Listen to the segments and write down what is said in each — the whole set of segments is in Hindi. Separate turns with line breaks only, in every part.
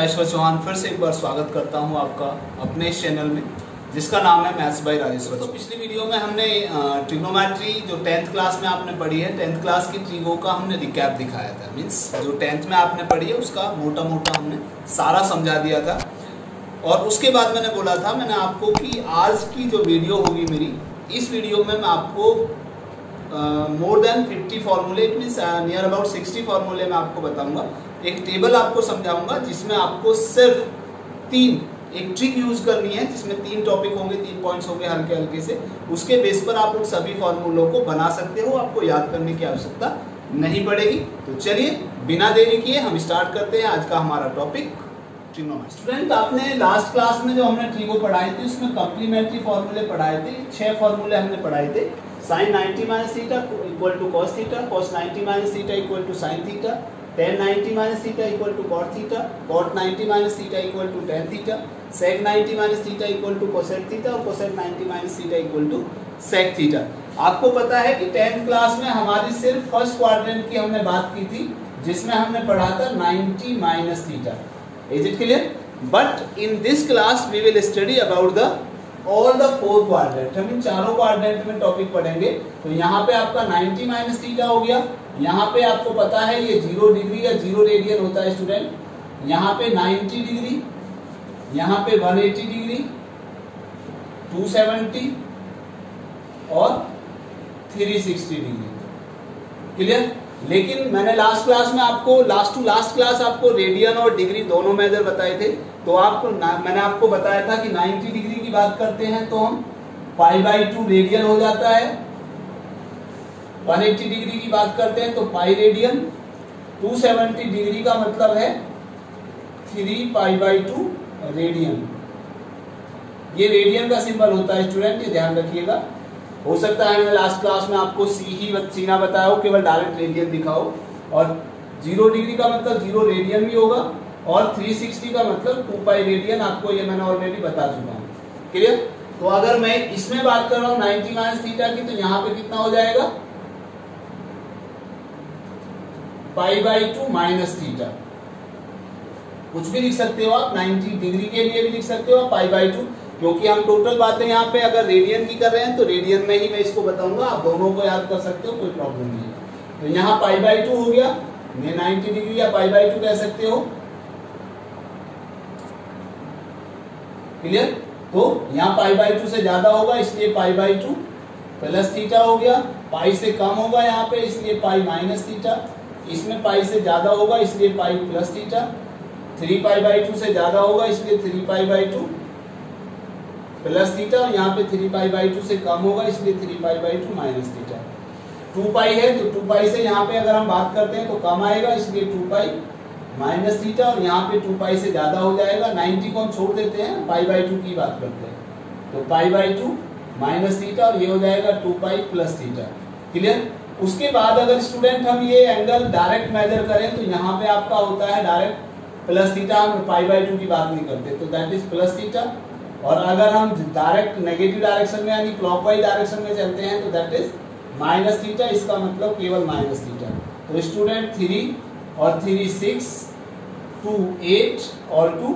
राजेश्वर चौहान फिर से एक बार स्वागत करता हूं आपका अपने इस चैनल में जिसका नाम है मैथ्स बाय राजेश्वर। तो पिछली वीडियो में हमने ट्रिग्नोमेट्री जो 10th क्लास में आपने पढ़ी है, 10th क्लास की ट्रिगो का हमने रिकैप दिखाया था। मीन्स जो 10th में आपने पढ़ी है उसका मोटा मोटा हमने सारा समझा दिया था। और उसके बाद मैंने बोला था मैंने आपको कि आज की जो वीडियो होगी मेरी, इस वीडियो में मैं आपको मोर देन 50 फॉर्मूले, इट मीन्स नियर अबाउट 60 फॉर्मूले मैं आपको बताऊंगा। एक टेबल आपको समझाऊंगा जिसमें आपको सिर्फ एक ट्रिक यूज करनी है, जिसमें 3 टॉपिक होंगे, 3 पॉइंट्स होंगे हल्के हल्के से। उसके बेस पर आप उन सभी फॉर्मूलों को बना सकते हो, आपको याद करने की आवश्यकता नहीं पड़ेगी। तो चलिए बिना देरी किए हम स्टार्ट करते हैं आज का हमारा टॉपिक ट्रिग्नोमेट्री। स्टूडेंट, आपने लास्ट क्लास में जो हमने ट्रिगो पढ़ाई थी उसमें कॉम्प्लीमेंट्री फॉर्मूले पढ़ाए थे। 6 फॉर्मूले हमने पढ़ाए थे। sin 90 minus theta equal to cos theta, cos 90 minus theta equal to sin theta, tan 90 minus theta equal to cot theta, cot 90 minus theta equal to tan theta, sec 90 minus theta equal to cosec theta और cosec 90 minus theta equal to sec theta। आपको पता है कि 10th क्लास में हमारी सिर्फ फर्स्ट क्वाड्रेंट की हमने बात की थी, जिसमें हमने पढ़ा था 90 minus theta। Is it clear? But in this class we will study about the all the 4 quadrant. हम इन चारों क्वाड्रेंट में टॉपिक पढ़ेंगे। तो यहाँ पे आपका 90 माइनस थीटा हो गया। यहाँ पे आपको पता है ये 0 डिग्री या 0 रेडियन होता है स्टूडेंट। यहाँ पे 90 डिग्री, यहाँ पे 180 डिग्री, 270 और 360 डिग्री। क्लियर? लेकिन मैंने लास्ट क्लास में आपको लास्ट क्लास आपको रेडियन और डिग्री दोनों मेजर बताए थे। तो मैंने आपको बताया था कि 90 डिग्री की बात करते हैं तो हम π/2 रेडियन हो जाता है। 180 डिग्री की बात करते हैं तो पाई रेडियन। 270 डिग्री का मतलब है 3π/2 रेडियन। ये रेडियन का सिंबल होता है स्टूडेंट, ये ध्यान रखिएगा। हो सकता है मैंने लास्ट क्लास में आपको सीना बताया हो, केवल डायरेक्ट रेडियन दिखाओ। और 0 डिग्री का मतलब 0 रेडियन भी होगा और 360 का मतलब 2π रेडियन। आपको ये मैंने ऑलरेडी बता चुका हूँ। क्लियर? तो अगर मैं इसमें बात कर रहा हूँ 90 माइनस थीटा की, तो यहाँ पे कितना हो जाएगा π/2 माइनस थीटा। कुछ भी लिख सकते हो आप, 90 डिग्री के लिए भी लिख सकते हो π/2, क्योंकि हम टोटल बातें यहाँ पे अगर रेडियन की कर रहे हैं तो रेडियन में ही मैं इसको बताऊंगा। आप दोनों को याद कर सकते हो, कोई प्रॉब्लम नहीं है। तो यहाँ π/2 हो गया, मैं 90 डिग्री या π/2 कह सकते हो। क्लियर? तो यहाँ π/2 से ज्यादा होगा इसलिए π/2 प्लस थीटा हो गया। पाई से कम होगा यहाँ पे इसलिए पाई माइनस थीटा। इसमें पाई से ज्यादा होगा इसलिए पाई प्लस थीटा। 3π/2 से ज्यादा होगा इसलिए 3π/2 प्लस थीटा। और यहाँ पे 3π/2 से कम होगा इसलिए 3π/2 माइनस थीटा। 2π है तो 2π से यहाँ पे अगर हम बात करते हैं तो कम आएगा इसलिए 2π माइनस थीटा। और यहाँ पे 2π से ज्यादा हो जाएगा। 90 को हम छोड़ देते हैं, π/2 की बात करते हैं। तो π/2 माइनस थीटा और ये हो जाएगा 2π प्लस थीटा। क्लियर? उसके बाद अगर स्टूडेंट हम ये एंगल डायरेक्ट मेजर करें तो यहाँ पे आपका होता है डायरेक्ट प्लस थीटा। हम π/2 की बात नहीं करते, तो दैट इज प्लस थीटा। और अगर हम डायरेक्ट नेगेटिव डायरेक्शन में यानी क्लॉकवाइज डायरेक्शन में चलते हैं तो दैट इज माइनस थीटा। इसका मतलब केवल माइनस थीटा। तो स्टूडेंट 3 और 3 6, 2 8 और 2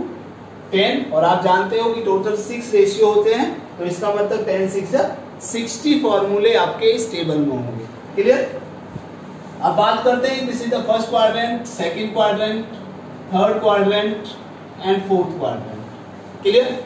10। और आप जानते हो कि टोटल 6 रेशियो होते हैं, तो इसका मतलब 10 6 60 फॉर्मूले आपके इस टेबल में होंगे। क्लियर? अब बात करते हैं, this is the first quadrant, second quadrant, third quadrant and fourth quadrant. Clear?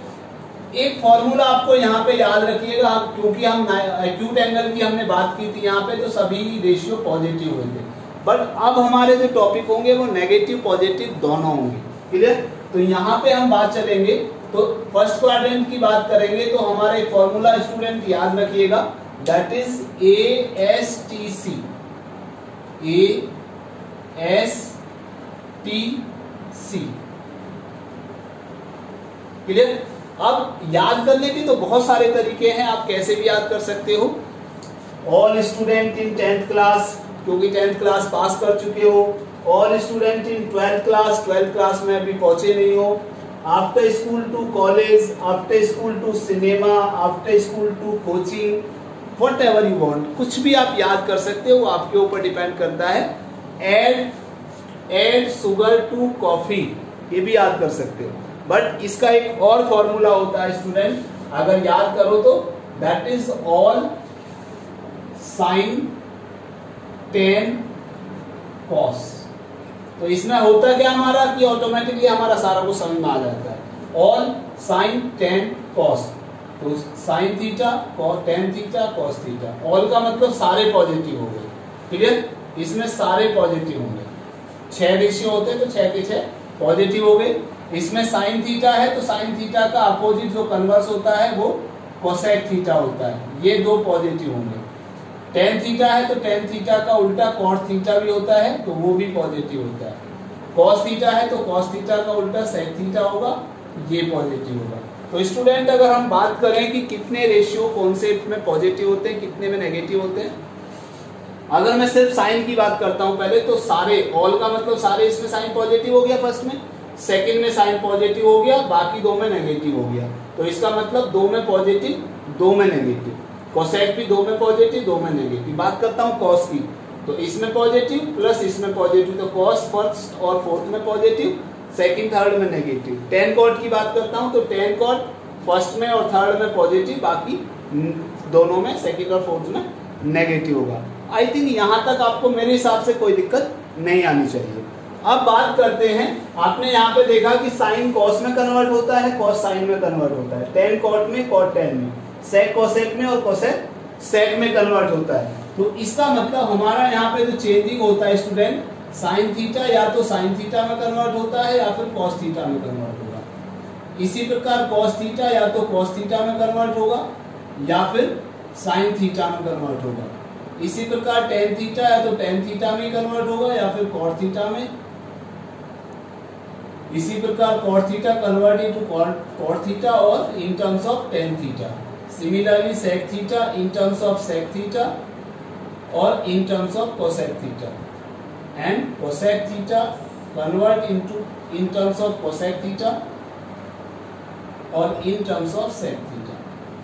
एक फॉर्मूला आपको यहाँ पे याद रखिएगा, क्योंकि हम एक्यूट एंगल की हमने बात की थी यहाँ पे, तो सभी रेशियो पॉजिटिव हुए थे। बट अब हमारे जो टॉपिक होंगे वो नेगेटिव पॉजिटिव दोनों होंगे। क्लियर? तो यहाँ पे हम बात चलेंगे तो फर्स्ट क्वाड्रेंट की बात करेंगे तो हमारा एक फॉर्मूला स्टूडेंट याद रखिएगा, that is ASTC। ASTC। Clear? अब याद करने के तो बहुत सारे तरीके हैं, आप कैसे भी याद कर सकते हो। ऑल स्टूडेंट इन 10th क्लास, क्योंकि 10th क्लास पास कर चुके हो। All student in 12th class, 12th class में अभी पहुंचे नहीं हो। After school to college, after school to cinema, after school to coaching, whatever you want, कुछ भी आप याद कर सकते हो, आपके ऊपर डिपेंड करता है। एड शुगर टू कॉफी, ये भी याद कर सकते हो। बट इसका एक और फॉर्मूला होता है स्टूडेंट, अगर याद करो तो, that is all sine tan cos. तो इसमें होता क्या हमारा कि ऑटोमेटिकली हमारा सारा कुछ समझ में आ जाता है, ऑल साइन टेन कॉस। तो sine theta tan theta cos theta, all का मतलब सारे पॉजिटिव हो गए, क्लियर। इसमें सारे पॉजिटिव होंगे, 6 रेशियो होते हैं तो 6 के 6 पॉजिटिव हो गए। इसमें साइन थीटा है तो साइन थीटा का अपोजिट जो कन्वर्स होता है वो कोसेक थीटा होता है, ये 2 पॉजिटिव होंगे। टेन थीटा है तो टेन थीटा का उल्टा कॉस थीटा भी होता है तो वो भी पॉजिटिव होता है। कॉस थीटा है तो कॉस थीटा का उल्टा सेक थीटा होगा, ये पॉजिटिव होगा। तो स्टूडेंट अगर हम बात करें कि कितने रेशियो कॉन्सेप्ट में पॉजिटिव होते हैं, कितने में नेगेटिव होते हैं, अगर मैं सिर्फ साइन की बात करता हूं पहले, तो सारे, ऑल का मतलब सारे, इसमें साइन पॉजिटिव हो गया फर्स्ट में, सेकंड में साइन पॉजिटिव हो गया, बाकी 2 में नेगेटिव हो गया। तो इसका मतलब 2 में पॉजिटिव 2 में नेगेटिव, कोसेक भी 2 में पॉजिटिव 2 में नेगेटिव। बात करता हूं कॉस की, तो इसमें पॉजिटिव प्लस इसमें पॉजिटिव, तो कॉस फर्स्ट और फोर्थ में पॉजिटिव, सेकंड थर्ड में नेगेटिव। टेन कॉट की बात करता हूं तो टेन कॉट फर्स्ट में और थर्ड में पॉजिटिव, बाकी दोनों में सेकंड और फोर्थ में नेगेटिव होगा। आई थिंक यहां तक आपको मेरे हिसाब से कोई दिक्कत नहीं आनी चाहिए। अब बात करते हैं, आपने यहाँ पे देखा कि साइन कॉस में कन्वर्ट होता है, कॉस साइन में कन्वर्ट होता है, टेन कॉट में, कॉट टेन में, सेक कोसेक में और कोसेक सेक में कन्वर्ट होता है। तो इसका मतलब हमारा यहाँ पे जो चेंजिंग होता है स्टूडेंट, साइन थीटा या तो साइन थीटा में कन्वर्ट होता है या फिर कॉस थीटा में कन्वर्ट होगा। इसी प्रकार कॉस थीटा या तो कॉस थीटा में कन्वर्ट होगा या फिर साइन थीटा में कन्वर्ट होगा। इसी प्रकार टेन थीटा या तो टेन थीटा में कन्वर्ट होगा या फिर कॉट थीटा में। इसी प्रकार cot theta convert into cot theta और in terms of tan theta. Similarly sec theta in terms of sec theta और in terms of cosec theta, and cosec theta convert into in terms of cosec theta और in terms of sec theta.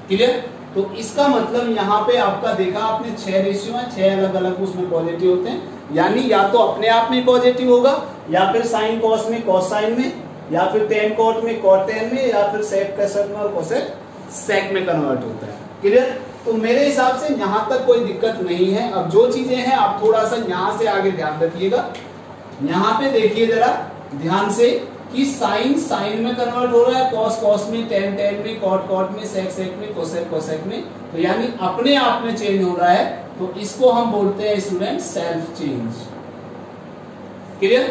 Clear? तो इसका मतलब यहाँ पे आपका देखा आपने 6 रेशियो है, 6 अलग अलग उसमें पॉजिटिव होते हैं, यानी या तो अपने आप में पॉजिटिव होगा या फिर साइन कॉस में कॉस साइन में, या फिर टेन कॉट में कॉट टेन में, या फिर सेक कोसेक में और कोसेक सेक में कन्वर्ट होता है। क्लियर? तो मेरे हिसाब से यहाँ तक कोई दिक्कत नहीं है। अब जो चीजें हैं आप थोड़ा सा यहाँ से आगे ध्यान रखिएगा। यहाँ पे देखिए जरा ध्यान से कि साइन साइन में कन्वर्ट हो रहा है, कॉस कॉस में, टेन टेन में, कॉट कॉट में, सेक सेक में, कोसेक कोसेक में, तो यानी अपने आप में चेंज हो रहा है। तो इसको हम बोलते हैं स्टूडेंट सेल्फ चेंज। क्लियर?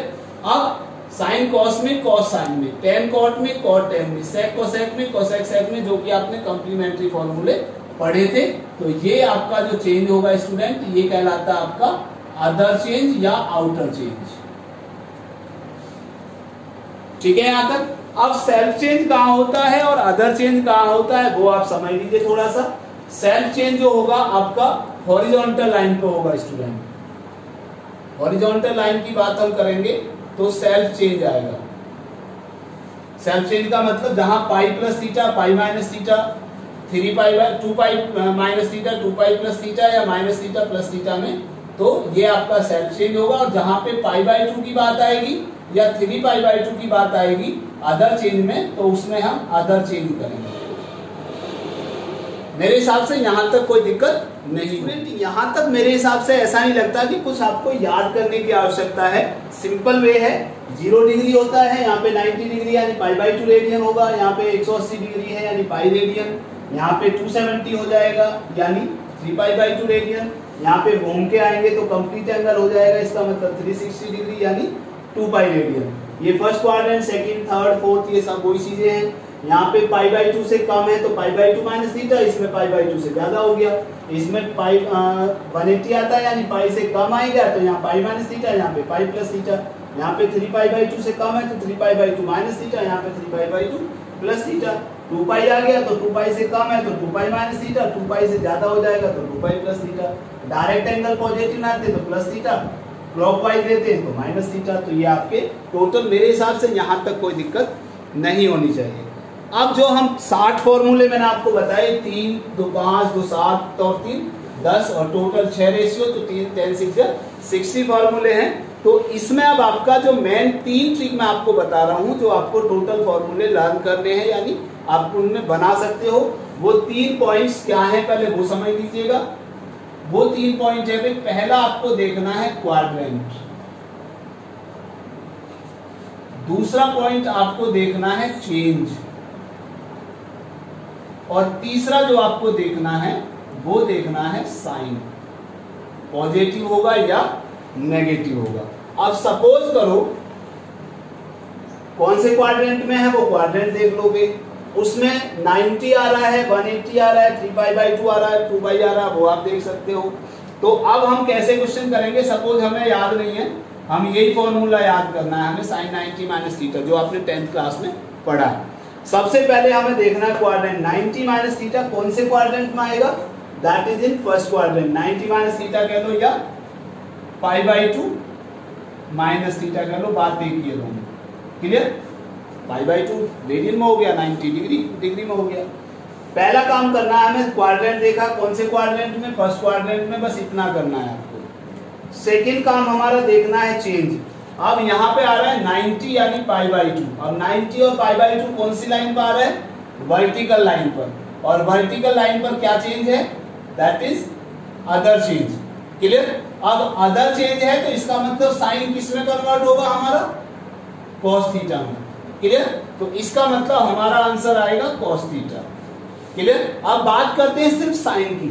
अब साइन कॉस में कॉस साइन में, टेन कॉट में कॉट टेन में, सेक कोसेक में कोसेक सेक में, जो कि आपने कॉम्प्लीमेंट्री फॉर्मूले पढ़े थे। तो ये आपका जो चेंज होगा स्टूडेंट, ये कहलाता है आपका अदर चेंज या आउटर चेंज। ठीक है यहां तक? अब सेल्फ चेंज कहां होता है और अदर चेंज कहां होता है वो आप समझ लीजिए थोड़ा सा। सेल्फ चेंज जो होगा आपका हॉरिजॉन्टल लाइन पे होगा स्टूडेंट। हॉरिजॉन्टल लाइन की बात हम करेंगे तो सेल्फ चेंज आएगा। सेल्फ चेंज का मतलब जहां pi plus theta, pi minus theta, 3 पाई 2 pi minus theta, 2 pi plus theta या माइनस थीटा प्लस थीटा में, तो ये आपका सेल्फ चेंज होगा। और जहां पे पाई बाई 2 की बात आएगी या 3 पाई बाई 2 की बात आएगी अदर चेंज में, तो उसमें हम अदर चेंज करेंगे। मेरे हिसाब से यहां तक कोई दिक्कत नहीं है। यहां तक मेरे हिसाब से ऐसा नहीं लगता कि कुछ आपको याद करने की आवश्यकता है। सिंपल वे है, 0 डिग्री होता है, यहाँ पे 90 डिग्री यानी पाई बाई 2 रेडियन होगा, यहाँ पे 180 डिग्री है यानी पाई रेडियन, यहाँ पे 270 हो जाएगा यानी 3 पाई बाई 2 रेडियन, यहाँ पे घूम के आएंगे तो कंप्लीट एंगल हो जाएगा, इसका मतलब 360 डिग्री यानी 2 पाई रेडियन। ये first quadrant, second, third, fourth, ये सब वही चीजें हैं। यहाँ पे पाई बाई 2 से कम है तो पाई बाई 2 माइनस थीटा, इसमें पाई बाई 2 से ज्यादा हो गया, इसमें पाई 180 आता है यानी पाई से कम आएगा तो यहाँ पाई माइनस थीटा, यहाँ पे पाई प्लस थीटा। यहाँ पे 3 पाई बाई 2 से कम है तो 3 पाई बाई 2 माइनस थीटा, यहाँ पे 3 पाई बाई 2 प्लस थीटा। 2 पाई आ गया तो 2 पाई से कम है तो 2 पाई माइनस थीटा, 2 पाई से ज्यादा हो जाएगा तो 2 pi plus theta. Direct angle positive आते तो प्लस थीटा, क्लॉकवाइज देते हैं तो माइनस थीटा। तो ये आपके टोटल मेरे हिसाब से यहाँ तक कोई दिक्कत नहीं होनी चाहिए। अब जो हम 60 फॉर्मूले मैंने आपको बताए, 3 2 5 2 7 और 3 10 और टोटल 6 रेशियो, तो 3 10 6 60 फॉर्मूले हैं। तो इसमें अब आपका जो मेन 3 ट्रिक मैं आपको बता रहा हूं, जो आपको टोटल फॉर्मूले लर्न करने हैं, यानी आप उनमें बना सकते हो। वो 3 पॉइंट्स क्या हैं पहले वो समझ लीजिएगा। वो 3 पॉइंट है भाई, पहला आपको देखना है क्वाड्रेंट, दूसरा पॉइंट आपको देखना है चेंज, और तीसरा जो आपको देखना है वो देखना है साइन, पॉजिटिव होगा या नेगेटिव होगा। अब सपोज करो कौन से क्वाड्रेंट में है वो क्वाड्रेंट देख लोगे, उसमें 90 आ रहा है, 180 आ रहा है, 3π/2 आ रहा है, 2π आ रहा है, वो आप देख सकते हो। तो अब हम कैसे क्वेश्चन करेंगे, सपोज हमें याद नहीं है, हम यही फॉर्मूला याद करना है हमें, sin 90 - θ, जो आपने 10th क्लास में पढ़ा है। सबसे पहले हमें देखना है क्वाड्रेंट 90 - θ कौन से क्वाड्रेंट में आएगा, that is in first quadrant. 90 - θ कह लो या π/2 - θ कह लो, बात एक ही है दोनों, क्लियर। π/2 रेडियन में हो गया, 90 डिग्री में हो गया। पहला काम करना है हमें, क्वाड्रेंट देखा कौन से क्वाड्रेंट में, फर्स्ट क्वाड्रेंट में, बस इतना करना है आपको। सेकंड काम हमारा देखना है चेंज। अब यहाँ पे आ रहा है 90 यानी π/2। अब 90 और π/2 कौन सी लाइन पर आ रहा है, वर्टिकल लाइन पर, और वर्टिकल लाइन पर क्या चेंज है, that is other change, clear. अब अदर चेंज है तो इसका मतलब साइन किस में कन्वर्ट होगा हमारा, cos θ में, क्लियर। तो इसका मतलब हमारा आंसर आएगा cos θ, क्लियर। अब बात करते हैं सिर्फ साइन की,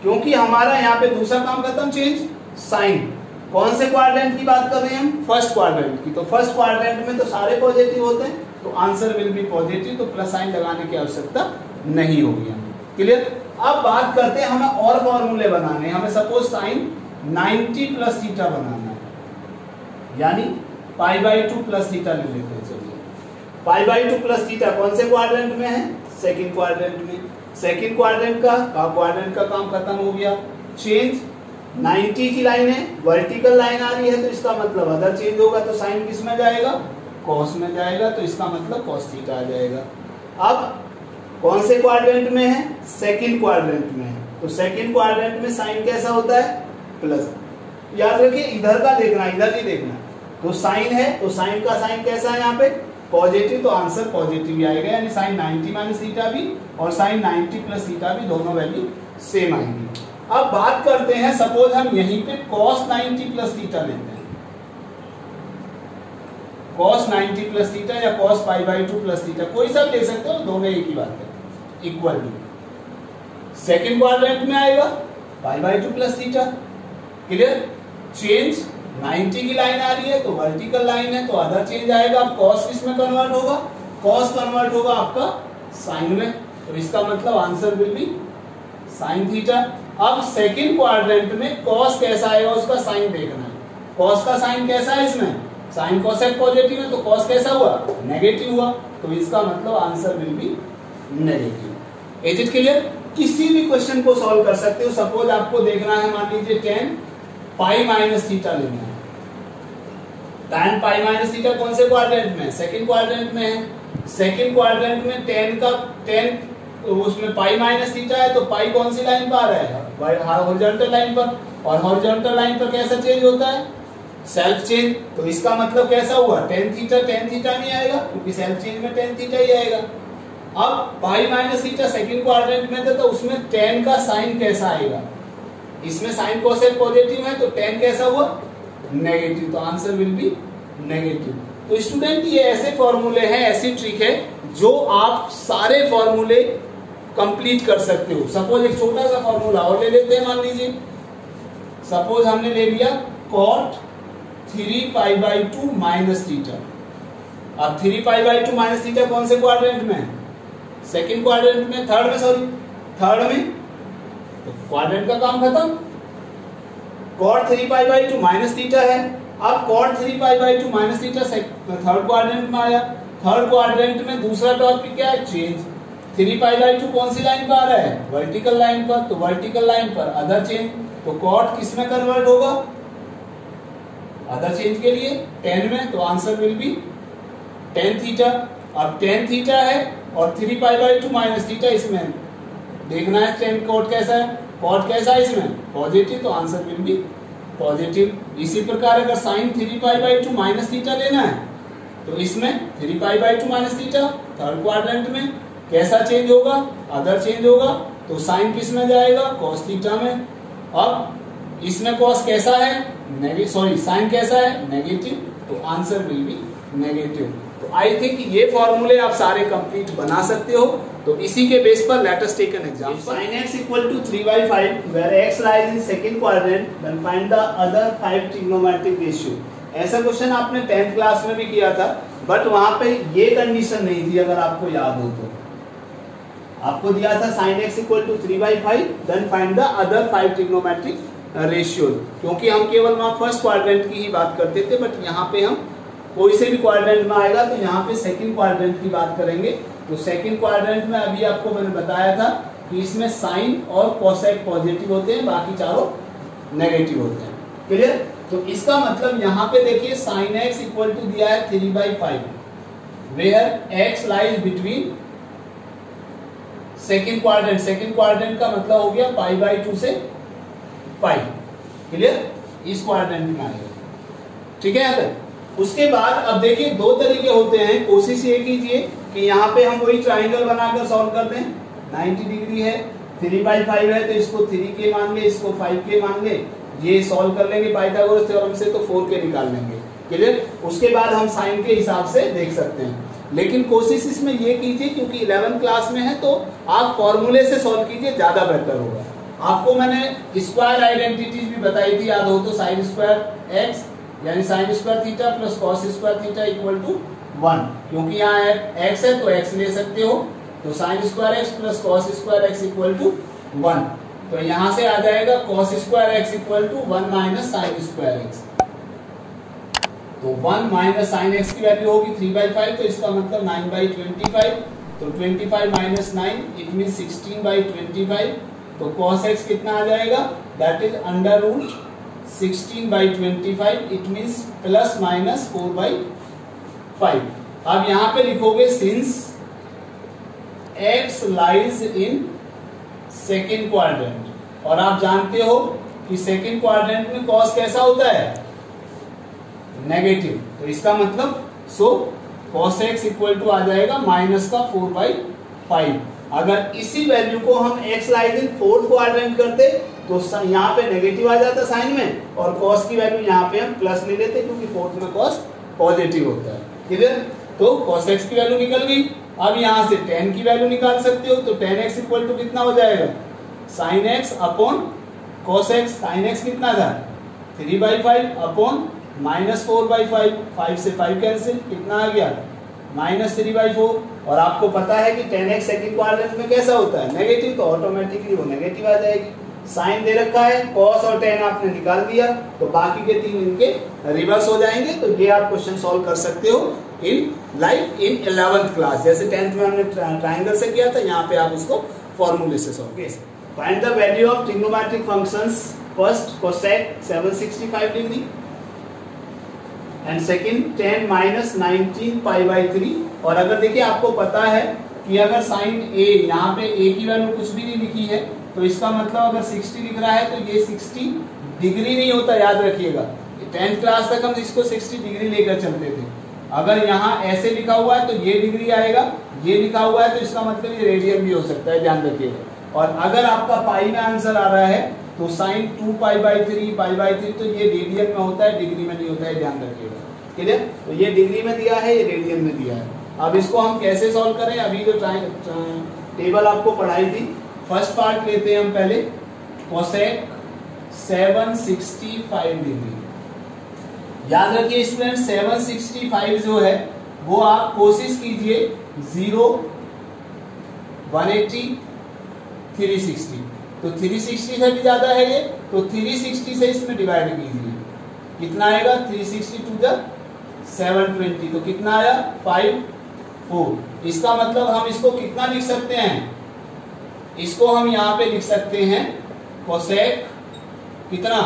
क्योंकि हमारा यहाँ पे दूसरा काम खत्म, चेंज साइन। कौन से क्वाड्रेंट की बात कर रहे हैं हम, फर्स्ट क्वाड्रेंट की। तो फर्स्ट क्वाड्रेंट में तो सारे पॉजिटिव होते हैं, तो आंसर विल बी पॉजिटिव, तो प्लस साइन लगाने की आवश्यकता नहीं होगी हमें, क्लियर। अब बात करते हैं हमें और फॉर्मूले बनाने हैं। हमें सपोज साइन 90 + θ बनाना है, यानी π/2 + θ ले लेते हैं। चलिए π/2 + θ कौन से क्वाड्रेंट में है, सेकंड क्वाड्रेंट में। सेकंड क्वाड्रेंट का काम खत्म हो गया। चेंज 90 की लाइन है, वर्टिकल लाइन आ रही है, तो इसका मतलब अदर चेंज होगा, तो साइन किस में जाएगा, कॉस में जाएगा, तो इसका मतलब cos θ आ जाएगा। अब कौन से क्वाड्रेंट में है, सेकंड क्वाड्रेंट में है, तो सेकंड क्वाड्रेंट में साइन कैसा होता है, प्लस। याद रखिए इधर का देखना, इधर नहीं देखना। तो साइन है, तो साइन का साइन कैसा है यहाँ पे, पॉजिटिव, तो आंसर पॉजिटिव ही आएगा, यानी sin 90 - θ भी और sin 90 + θ भी दोनों वैल्यू सेम आएंगी। अब बात करते हैं, सपोज हम यहीं पे cos 90 + θ लेते हैं, cos 90 + θ या cos π/2 + θ, कोई सा ले सकते हो, दोनों एक ही बात है, इक्वल टू। सेकंड क्वाड्रेंट में आएगा π/2 + θ, क्लियर। चेंज 90 की लाइन आ रही है, तो वर्टिकल लाइन है, तो अदर चेंज आएगा। अब cos किस में कन्वर्ट होगा, cos कन्वर्ट होगा आपका साइन में, तो इसका मतलब आंसर विल बी sin θ। अब सेकंड क्वाड्रेंट में cos कैसा आएगा, उसका साइन देखना है। cos का साइन कैसा है, इसमें साइन कोसेक पॉजिटिव है, तो cos कैसा हुआ, नेगेटिव हुआ, तो इसका मतलब answer will be negative. Is it clear. किसी भी क्वेश्चन को सॉल्व कर सकते हो। सपोज आपको देखना है, मान लीजिए tan π - θ लेना है। tan π - θ कौन से क्वाड्रेंट में, सेकंड क्वाड्रेंट में है। सेकंड क्वाड्रेंट में tan उसमें π - θ है, तो पाई कौन सी लाइन पर आ रहा है, हॉरिजॉन्टल लाइन पर, और हॉरिजॉन्टल लाइन पर कैसा चेंज होता है, सेल्फ चेंज। तो इसका मतलब कैसा हुआ, tan θ नहीं आएगा, क्योंकि सेल्फ चेंज में tan θ ही आएगा। अब π - θ सेकंड क्वाड्रेंट में था, तो उसमें tan का साइन कैसा आएगा, इसमें साइन कोसेक पॉजिटिव है, तो tan कैसा हुआ, नेगेटिव, तो आंसर विल बी नेगेटिव। तो स्टूडेंट ये ऐसे फॉर्मूले हैं, ऐसी ट्रिक है जो आप सारे फॉर्मूले कंप्लीट कर सकते हो। सपोज एक छोटा सा फॉर्मूला और ले लेते हैं, मान लीजिए सपोज हमने ले लिया cot 3π/2 - θ। अब 3π/2 - θ कौन से क्वाड्रेंट में है, सेकंड क्वाड्रेंट में, थर्ड में, तो क्वाड्रेंट का काम खत्म। cot 3π/2 - θ है। अब cot 3π/2 - θ थर्ड क्वाड्रेंट में आया। थर्ड क्वाड्रेंट में दूसरा टॉपिक क्या है, चेंज। 3π/2 कौन सी लाइन पर आ रहा है, वर्टिकल लाइन पर, तो वर्टिकल लाइन पर अदर चेंज, तो cot किस में कन्वर्ट होगा, अदर चेंज के लिए tan में, तो आंसर विल बी tan θ। अब tan θ है और 3π/2 - θ इसमें देखना है, tan cot कैसा है, cot कैसा है इसमें पॉजिटिव, तो आंसर विल बी पॉजिटिव। इसी प्रकार अगर साइन 3π/2 माइनस थीटा लेना है तो इसमें 3π/2 माइनस थीटा थर्ड क्वाड्रेंट में कैसा चेंज होगा, अदर चेंज होगा, तो साइन किस में जाएगा, कॉस थीटा में। अब इसमें कॉस कैसा है, साइन कैसा है, नेगेटिव, तो आंसर विल बी नेगेटिव। तो आई थिंक ये फॉर्मूले आप सारे कंप्लीट बना सकते हो। तो इसी के बेस पर let us take an example. sin x equal to 3/5 where x lies in second quadrant, then find the other 5 trigonometric ratio। ऐसा क्वेश्चन आपने 10th क्लास में भी किया था, बट वहां पे ये कंडीशन नहीं थी, अगर आपको याद हो तो। आपको दिया था sin x equal to 3/5 then find the other 5 trigonometric ratio, क्योंकि हम केवल वहां फर्स्ट क्वाड्रेंट की ही बात करते थे, बट यहाँ पे हम कोई से भी क्वाड्रेंट में आएगा तो यहाँ पे सेकंड क्वाड्रेंट की बात करेंगे। तो सेकंड क्वाड्रेंट में अभी आपको मैंने बताया था कि इसमें साइन और कोसेक पॉजिटिव होते हैं, बाकी चारों नेगेटिव होते हैं। क्लियर? तो इसका मतलब यहाँ पे देखिए sin x इक्वल टू दिया है 3/5 where x lies between second quadrant. Second quadrant का मतलब हो गया π/2 से पाई। क्लियर? इस क्वाड्रेंट में आएगा, ठीक है। अगर उसके बाद अब देखिए दो तरीके होते हैं। कोशिश ये कीजिए कि यहाँ पे हम वही ट्राइंगल बनाकर सॉल्व कर दें। 90 डिग्री है, 3/5 है, तो इसको 3k मान ले, इसको 5k मान ले, ये सॉल्व कर लेंगे पाइथागोरस थ्योरम से, तो 4k निकाल लेंगे। क्लियर? उसके बाद हम साइन के हिसाब से देख सकते हैं। लेकिन कोशिश इसमें ये कीजिए, क्योंकि 11th क्लास में है, तो आप फॉर्मूले से सॉल्व कीजिए, ज्यादा बेहतर होगा। आपको मैंने स्क्वायर आइडेंटिटीज भी बताई थी, याद हो तो, साइन स्क्वायर एक्स यानी sine square theta plus cos square theta equal to 1, क्योंकि यहाँ एक्स है तो एक्स ले सकते हो, तो sine square x plus cos square x equal to 1। तो यहाँ से आ जाएगा cos square x equal to 1 minus sine square x. तो 1 माइनस साइन एक्स की वैल्यू होगी 3/5, तो इसका मतलब 9/25। तो 25 माइनस 9 इट मीन 16/25। तो कॉस एक्स कितना आ जाएगा, that is under root 16/25, it means plus minus 4/5। अब यहां पे लिखोगे since x lies in second quadrant, और आप जानते हो कि सेकेंड क्वाड्रेंट में cos कैसा होता है, नेगेटिव। तो इसका मतलब cos x इक्वल टू आ जाएगा माइनस का 4/5। अगर इसी वैल्यू को हम x lies in fourth quadrant करते तो यहाँ पे नेगेटिव आ जाता साइन में, और cos की वैल्यू यहाँ पे हम प्लस ले लेते, क्योंकि फोर्थ में cos पॉजिटिव होता है। क्लियर? तो cos x की वैल्यू निकल गई। अब यहाँ से tan की वैल्यू निकाल सकते हो, तो tan x इक्वल टू कितना हो जाएगा, sin x upon cos x। sin x कितना था, 3/5 अपॉन माइनस 4/5, 5 से 5 कैंसिल, कितना आ गया, माइनस 3/4। और आपको पता है कि tan x सेकंड क्वाड्रेंट में कैसा होता है, नेगेटिव, तो ऑटोमेटिकली वो नेगेटिव आ जाएगी। साइन दे रखा है, cos और tan आपने निकाल दिया, तो बाकी के 3 इनके रिवर्स हो जाएंगे। तो ये आप क्वेश्चन सॉल्व कर सकते हो इन 11th क्लास, जैसे 10th में हमने ट्राइंगल से किया था, यहाँ पे आप उसको फॉर्मूले से सॉल्व करें। Find the value of trigonometric functions, first cosec 765 degree and second tan minus 19π/3। और अगर देखिए आपको पता है कि अगर साइन a, यहाँ पे a की वैल्यू कुछ भी नहीं लिखी है, तो इसका मतलब अगर 60 लिख रहा है तो ये 60 डिग्री नहीं होता, याद रखिएगा। 10th क्लास तक हम इसको 60 डिग्री लेकर चलते थे। अगर यहाँ ऐसे लिखा हुआ है तो ये डिग्री आएगा, ये लिखा हुआ है तो इसका मतलब ये रेडियन भी हो सकता है, ध्यान रखिएगा। और अगर आपका पाई में आंसर आ रहा है तो साइन 2π/3 π/3, तो ये रेडियन में होता है, डिग्री में नहीं होता है, ध्यान रखिएगा। क्लियर? तो ये डिग्री में दिया है, ये रेडियन में दिया है। अब इसको हम कैसे सॉल्व करें, अभी जो टेबल आपको पढ़ाई थी, फर्स्ट पार्ट लेते हैं हम पहले, कोसेक 765 डिग्री। याद रखिए स्टूडेंट, 765 जो है वो आप कोशिश कीजिए 0, 180, 360, तो 360 से भी ज्यादा है ये, तो 360 से इसमें डिवाइड कीजिए, कितना आएगा, 360 टू द 720, तो कितना आया 5, 4। इसका मतलब हम इसको कितना लिख सकते हैं, इसको हम यहाँ पे लिख सकते हैं कोसेक कितना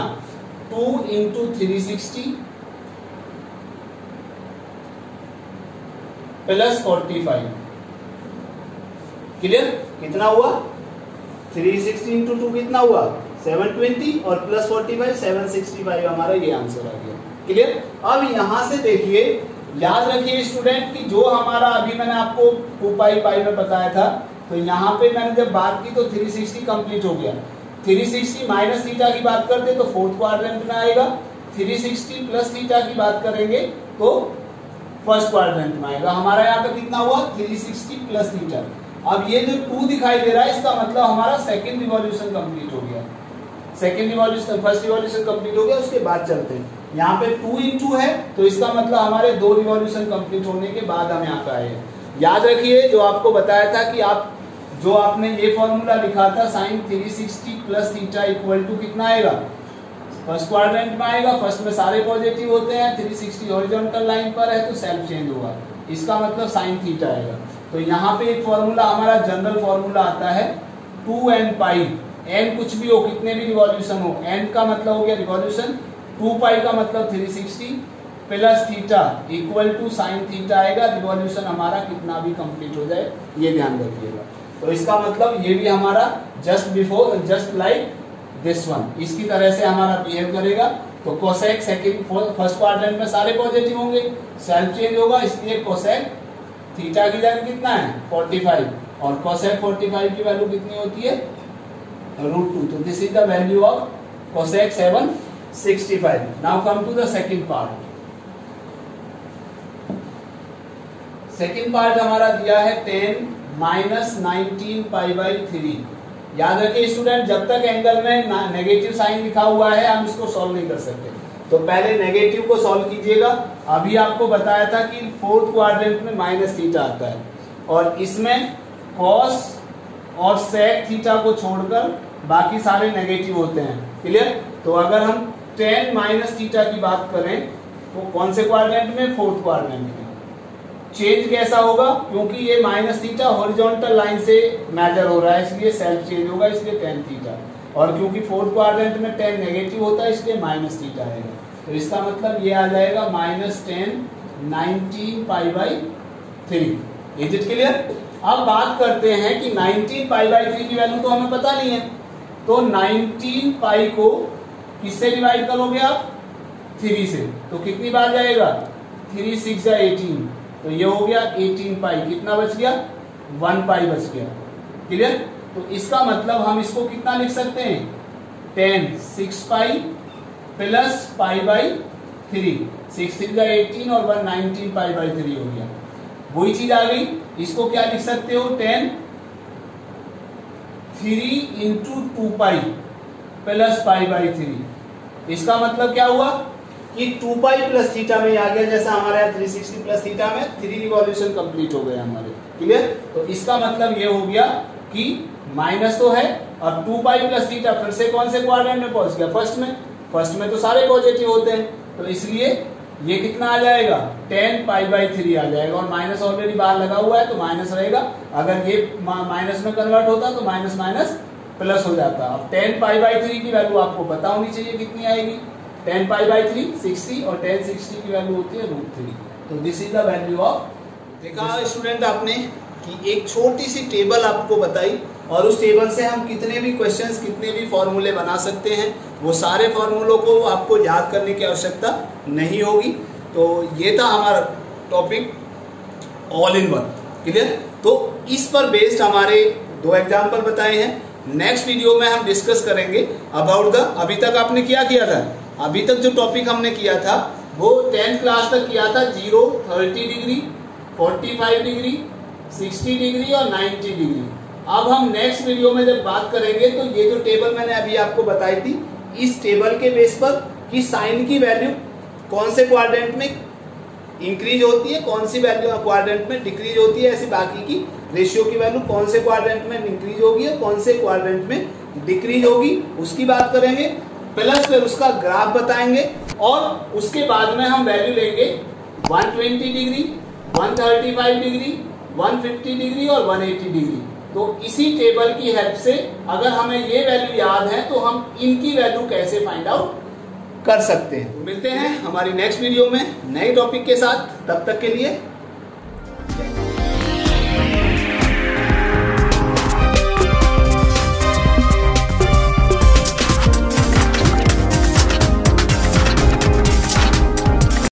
2 इंटू 360 प्लस 45। क्लियर? कितना हुआ, 360 इंटू 2 कितना हुआ 720 और प्लस 45 765 हमारा ये आंसर आ गया। क्लियर। अब यहां से देखिए, याद रखिए स्टूडेंट कि जो हमारा अभी मैंने आपको 2 पाई पाई में बताया था, तो यहाँ पे मैंने जब बात की तो 360 कंप्लीट हो गया। 360 माइनस थीटा की बात करते तो फोर्थ क्वाड्रेंट में आएगा, 360 प्लस थीटा की बात करेंगे तो फर्स्ट क्वाड्रेंट में आएगा। हमारा यहाँ पे कितना हुआ 360 प्लस थीटा। अब ये जो 2 दिखाई दे रहा है इसका मतलब हमारा सेकंड रिवॉल्यूशन कंप्लीट हो गया। Second revolution, first revolution complete हो गया, उसके बाद चलते हैं। यहाँ पे 2 × है तो इसका मतलब हमारे 2 रिवॉल्यूशन कंप्लीट होने के बाद हम यहाँ पे आए हैं। याद रखिए जो आपको बताया था कि आप जो आपने ये फॉर्मूला लिखा था sine 360 plus theta equal to कितना आएगा, फर्स्ट क्वाड्रेंट में आएगा। फर्स्ट में सारे पॉजिटिव होते हैं, 360 हॉरिजॉन्टल लाइन पर है तो सेल्फ चेंज होगा, इसका मतलब साइन थीटा आएगा। तो यहाँ पे एक फॉर्मूला हमारा जनरल फॉर्मूला आता है 2n पाई, n कुछ भी हो, कितने भी रिवॉल्यूशन हो, n का मतलब हो गया रिवॉल्यूशन, 2 पाई का मतलब 360 plus theta equal to sine theta आएगा। रिवॉल्यूशन हमारा कितना भी कंप्लीट हो जाए, ये ध्यान रखिएगा। तो इसका मतलब ये भी हमारा जस्ट लाइक दिस वन, इसकी तरह से हमारा बिहेव करेगा। तो कोसेक सेकंड फर्स्ट क्वाड्रेंट में सारे पॉजिटिव होंगे, सेल्फ चेंज होगा, इसलिए कोसेक थीटा की जगह कितना है 45 और कोसेक 45 की वैल्यू कितनी होती है √2। तो this is the value of cosec 765। Now come to the second part. Second part हमारा दिया है 10 माइनस 19 पाई बाई 3। याद रखिए स्टूडेंट, जब तक एंगल में नेगेटिव साइन लिखा हुआ है हम इसको सॉल्व नहीं कर सकते, तो पहले नेगेटिव को सॉल्व कीजिएगा। अभी आपको बताया था कि फोर्थ क्वाड्रेंट में माइनस थीटा आता है और इसमें कॉस और सेक थीटा को छोड़कर बाकी सारे नेगेटिव होते हैं। क्लियर। तो अगर हम 10 माइनस थीटा की बात करें तो कौन से क्वाड्रेंट में, फोर्थ क्वाड्रेंट में। चेंज कैसा होगा, क्योंकि ये माइनस थीटा हॉरिजॉन्टल लाइन से मेजर हो रहा है इसलिए सेल्फ चेंज होगा, इसलिए tan थीटा। और क्योंकि फोर्थ क्वाड्रेंट में tan नेगेटिव होता है इसलिए माइनस थीटा आएगा। तो इसका मतलब ये आ जाएगा minus 10 19 pi by 3। Is it clear. अब बात करते हैं कि 19 पाई बाई 3 की वैल्यू तो हमें पता नहीं है, तो 19 पाई को किससे डिवाइड करोगे आप 3 से, तो कितनी बार जाएगा 3 6 या 18, तो ये हो गया 18 पाई। कितना बच गया 1 पाई बच गया। क्लियर। तो इसका मतलब हम इसको कितना लिख सकते हैं 10 6 पाई प्लस पाई बाई 3, 6 3 18 और 1 19 पाई बाई 3 हो गया। वही चीज आ गई, इसको क्या लिख सकते हो 10 3 × 2 पाई प्लस पाई बाई 3। इसका मतलब क्या हुआ कि 2 पाई प्लस थीटा में आ गया, जैसा हमारे यहाँ 360 प्लस थीटा में 3 रिवॉल्यूशन कंप्लीट हो गए हमारे। क्लियर। तो इसका मतलब ये हो गया कि माइनस तो है और 2 पाई प्लस थीटा फिर से कौन से क्वाड्रेंट में पहुंच गया, फर्स्ट में। फर्स्ट में तो सारे पॉजिटिव होते हैं, तो इसलिए ये कितना आ जाएगा 10 पाई बाई 3 आ जाएगा। और माइनस ऑलरेडी बाहर लगा हुआ है तो माइनस रहेगा, अगर ये माइनस में कन्वर्ट होता तो माइनस माइनस प्लस हो जाता। अब 10 पाई बाई 3 की वैल्यू आपको पता होनी चाहिए कितनी आएगी, 10 पाई बाई 3 60 और 10 60 की वैल्यू होती है √3। तो this is the value of. देखा स्टूडेंट आपने कि एक छोटी सी टेबल आपको बताई और उस टेबल से हम कितने भी क्वेश्चंस, कितने भी फॉर्मूले बना सकते हैं। वो सारे फॉर्मूलों को आपको याद करने की आवश्यकता नहीं होगी। तो ये था हमारा topic all in one. Clear. तो इस पर बेस्ड हमारे 2 एग्जाम्पल बताए हैं। नेक्स्ट वीडियो में हम डिस्कस करेंगे अबाउट द, अभी तक आपने क्या किया था, अभी तक जो टॉपिक हमने किया था वो 10th क्लास तक किया था 0 30 डिग्री 45 डिग्री 60 डिग्री और 90 डिग्री। अब हम नेक्स्ट वीडियो में जब बात करेंगे तो ये जो टेबल मैंने अभी आपको बताई थी, इस टेबल के बेस पर कि साइन की वैल्यू कौन से क्वाड्रेंट में इंक्रीज होती है, कौन सी वैल्यू क्वाड्रेंट में डिक्रीज होती है, ऐसी बाकी की रेशियो की वैल्यू कौन से क्वाड्रेंट में इंक्रीज होगी और कौन से क्वाड्रेंट में डिक्रीज होगी, उसकी बात करेंगे। प्लस फिर उसका ग्राफ बताएंगे और उसके बाद में हम वैल्यू लेंगे 120 डिग्री 135 डिग्री 150 डिग्री और 180 डिग्री। तो इसी टेबल की हेल्प से अगर हमें ये वैल्यू याद है तो हम इनकी वैल्यू कैसे फाइंड आउट कर सकते हैं। मिलते हैं हमारी नेक्स्ट वीडियो में नए टॉपिक के साथ, तब तक के लिए